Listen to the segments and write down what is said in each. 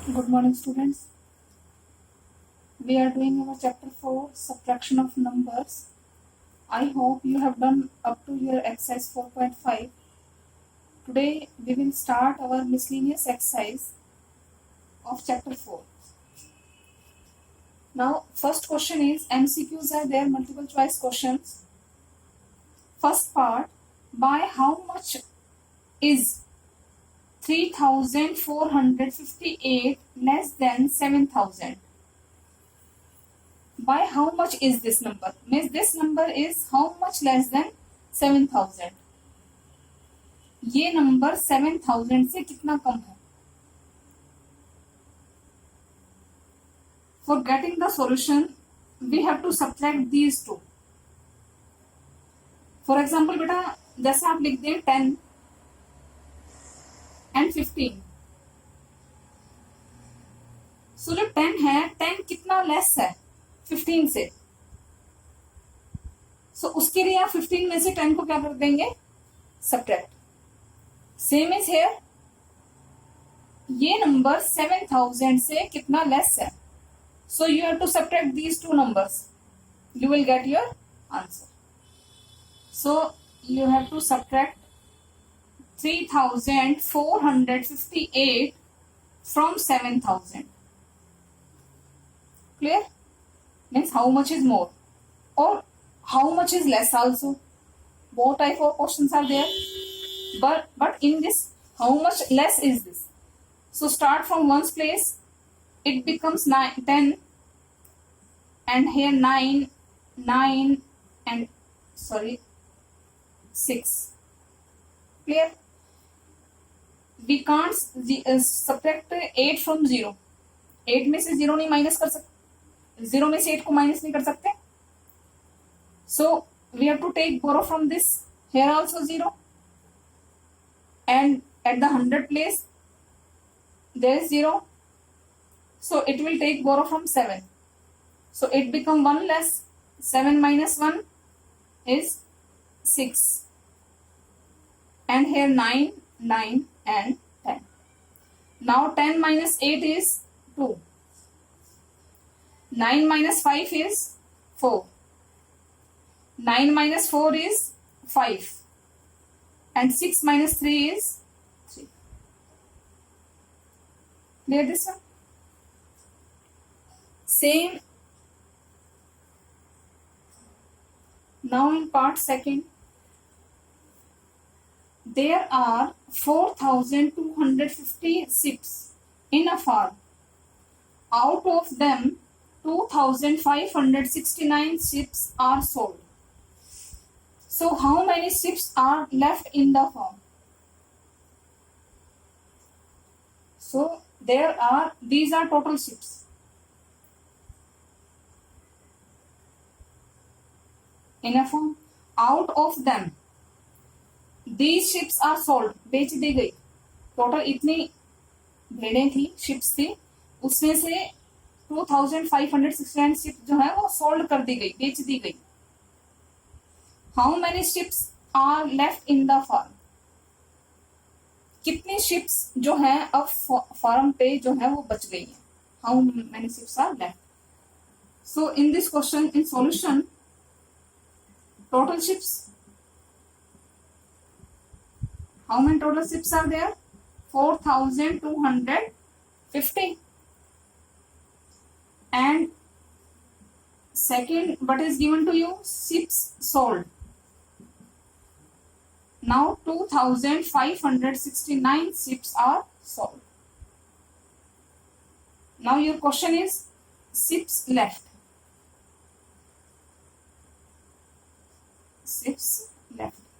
Good morning, students. We are doing our chapter 4 subtraction of numbers. I hope you have done up to your exercise 4.5. Today we will start our miscellaneous exercise of chapter 4. Now, first question is MCQs are there, multiple choice questions. First part, by how much is 3458 less than 7000? By how much is this number? Means this number is how much less than 7000? ये number 7000 से कितना कम है? For getting the solution, we have to subtract these two. For example, बेटा जैसे आप लिख दें 10 and 15. So जो 10 है, 10 कितना लेस है 15 से? So उसके लिए आप 15 में से 10 को क्या कर देंगे? Subtract. Same is here. ये नंबर 7000 से कितना लेस है? So you have to subtract these two numbers. You will get your answer. So you have to subtract 3458 from 7000. Clear? Means how much is more or how much is less also. Both type of questions are there. But in this, how much less is this? So start from ones place. It becomes 10 and here 9 and 6. Clear? We can't subtract 8 from 0. 8 में से 0 नहीं minus कर सकते, 0 में से 8 को minus नहीं कर सकते. So we have to take borrow from this. Here also 0. And at the 100 place there is 0. So it will take borrow from 7. So it become 1 less. 7 minus 1 is 6. And here 9 and 10. Now 10 minus 8 is 2. 9 minus 5 is 4. 9 minus 4 is 5. And 6 minus 3 is 3. Clear this one? Same. Now in part second, there are 4250 ships in a farm. Out of them, 2569 ships are sold. So how many ships are left in the farm? So these are total ships. In a farm, out of them, these ships are sold. बेच दी गई. Total इतनी भेड़ें थी, ships थी, उसमें से 2569 ship जो है वो सोल्ड कर दी गई, बेच दी गई. How many ships are left in the farm? कितनी शिप्स जो है अब फार्म पे जो है वो बच गई है? How many ships are left? So in this question, in solution, total ships, how many total ships are there? 4250. And second, what is given to you? Ships sold. Now 2569 ships are sold. Now your question is ships left. Ships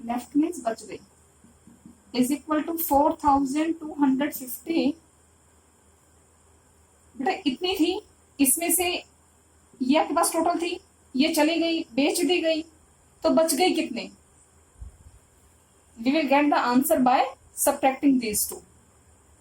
left means बच गई is equal to 4250. बेटा इतनी थी, इसमें से ये आपके पास total थी, ये चली गई, बेच दी गई, तो बच गई कितने? We will get the answer by subtracting these two.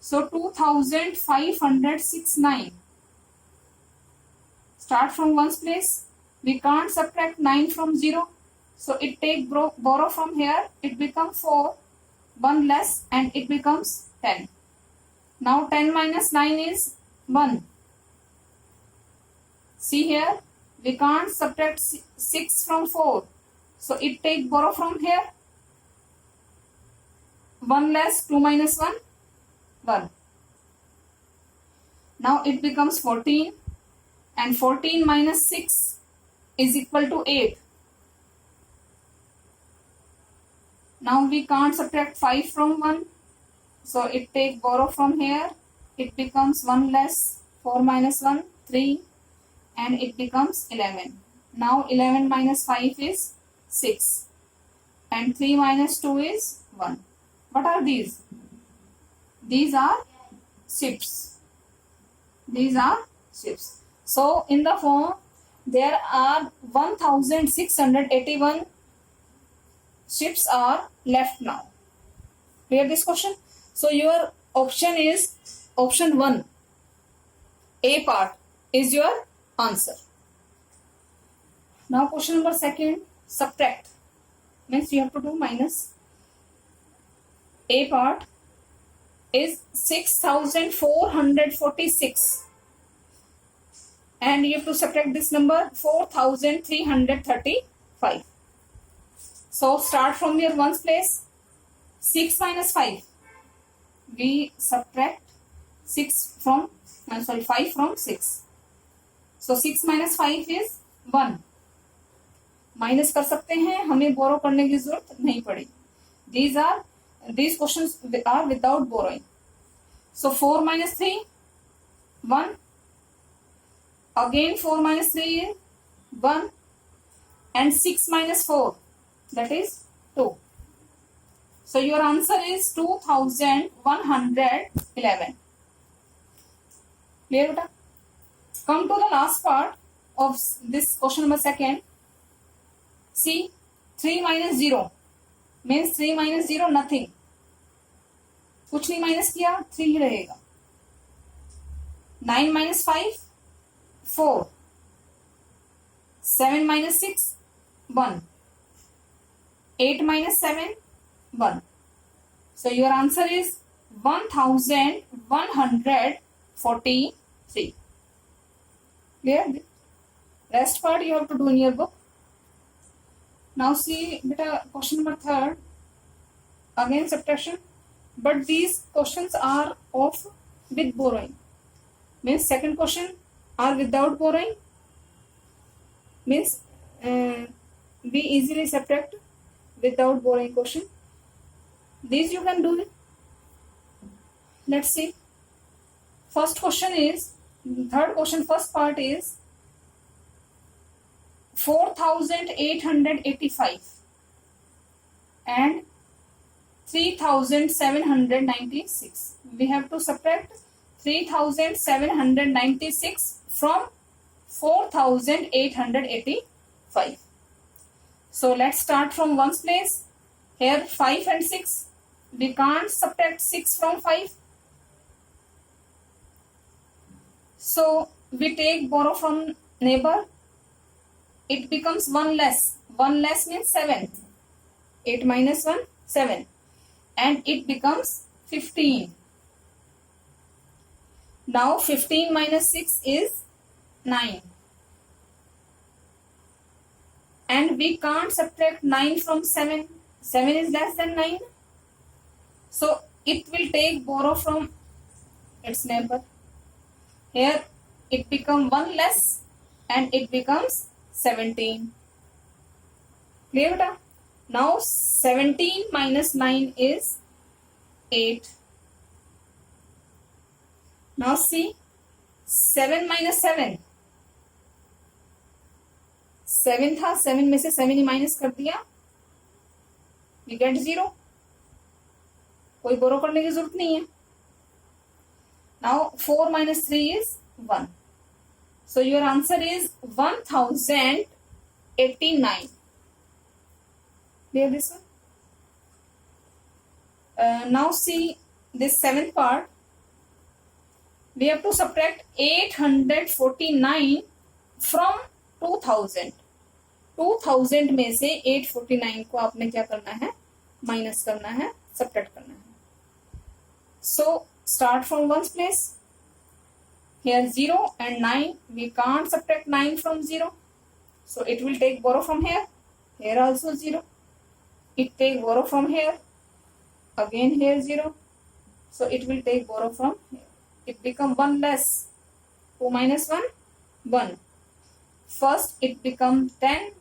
So 2569. Start from ones place. We can't subtract 9 from 0. So it take borrow from here. It becomes 4. 1 less and it becomes 10. Now 10 minus 9 is 1. See here, we can't subtract 6 from 4. So it take borrow from here. 1 less 2 minus 1, 1. Now it becomes 14, and 14 minus 6 is equal to 8. Now we can't subtract 5 from 1. So it take borrow from here. It becomes 1 less 4 minus 1, 3, and it becomes 11. Now 11 minus 5 is 6, and 3 minus 2 is 1. What are these? These are shifts. These are shifts. So in the form, there are 1681 shifts are left now. Clear this question? So your option is option 1. A part is your answer. Now question number 2, subtract. Means you have to do minus. A part is 6446, and you have to subtract this number 4335. So start from your ones place. 6 minus 5. We subtract 5 from 6. So 6 minus 5 is 1. Minus कर सकते हैं, हमें बोरो करने की जरूरत नहीं पड़ी. These questions are without borrowing. So 4 minus 3, 1. Again 4 minus 3 is 1. And 6 minus 4, that is 2. So your answer is 2111. Clear beta? Come to the last part of this question number 2. See, 3 minus 0 means 3 minus 0 nothing. कुछ नहीं minus किया, 3 ही रहेगा. 9 minus 5, 4. 7 minus 6, 1. 8 minus 7, 1. So your answer is 1143. Clear? Rest part you have to do in your book. Now see beta question number 3. Again subtraction. But these questions are of with borrowing. Means second question are without borrowing. Means we easily subtract without borrowing question. These you can do it. Let's see. First question is, third question, first part is 4885 and 3796. We have to subtract 3796 from 4885. So let's start from ones place. Here 5 and 6. We can't subtract 6 from 5. So we take borrow from neighbor. It becomes 1 less. 1 less means 7. 8 minus 1, 7. And it becomes 15. Now 15 minus 6 is 9. And we can't subtract 9 from 7. 7 is less than 9. So it will take borrow from its neighbor. Here it becomes 1 less and it becomes 17. Clear beta? Now 17 minus 9 is 8. Now see, 7 minus 7. 7 था, 7 में से 7 ही minus कर दिया. We get 0. कोई बोरो करने की जरूरत नहीं है. Now 4 minus 3 is 1. So your answer is 1089. Clear this one? Now see this seventh part. We have to subtract 849 from 2000. 2000 में से 849 को आपने क्या करना है, माइनस करना है, सब्ट्रैक्ट करना है. So start from ones place. here 0 and 9, we can't subtract 9 from 0, so it will take borrow from here. Here also 0, it take borrow from here, again here 0, so it will take borrow from here. It become 1 less. 2 minus 1, 1. First it become 10,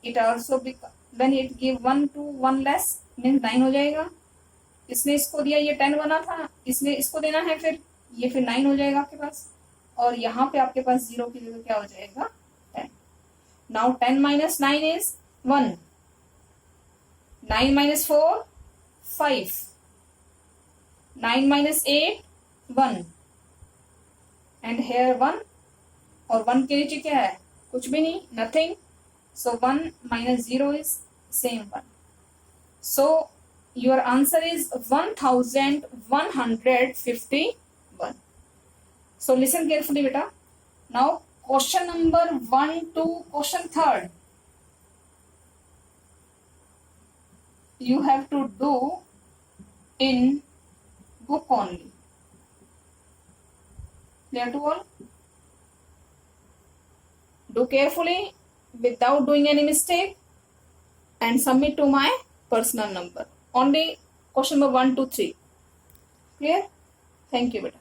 it also become, when it give 1 to 1 less means 9 हो जाएगा. इसने इसको दिया, ये 10 बना था, इसने इसको देना है, फिर ये फिर 9 हो जाएगा आपके पास, और यहाँ पे आपके पास 0 की जगह क्या हो जाएगा 10. Now 10 minus 9 is 1. 9 minus 4 5. 9 minus 8 1. And here 1, और 1 के नीचे क्या है, कुछ भी नहीं, nothing. So 1 minus 0 is same 1. So your answer is 1151. So listen carefully beta. Now question number 1 to question 3rd you have to do in book only. Clear to all? Do carefully without doing any mistake and submit to my personal number. Only question number 1 to 3. Clear? Thank you beta.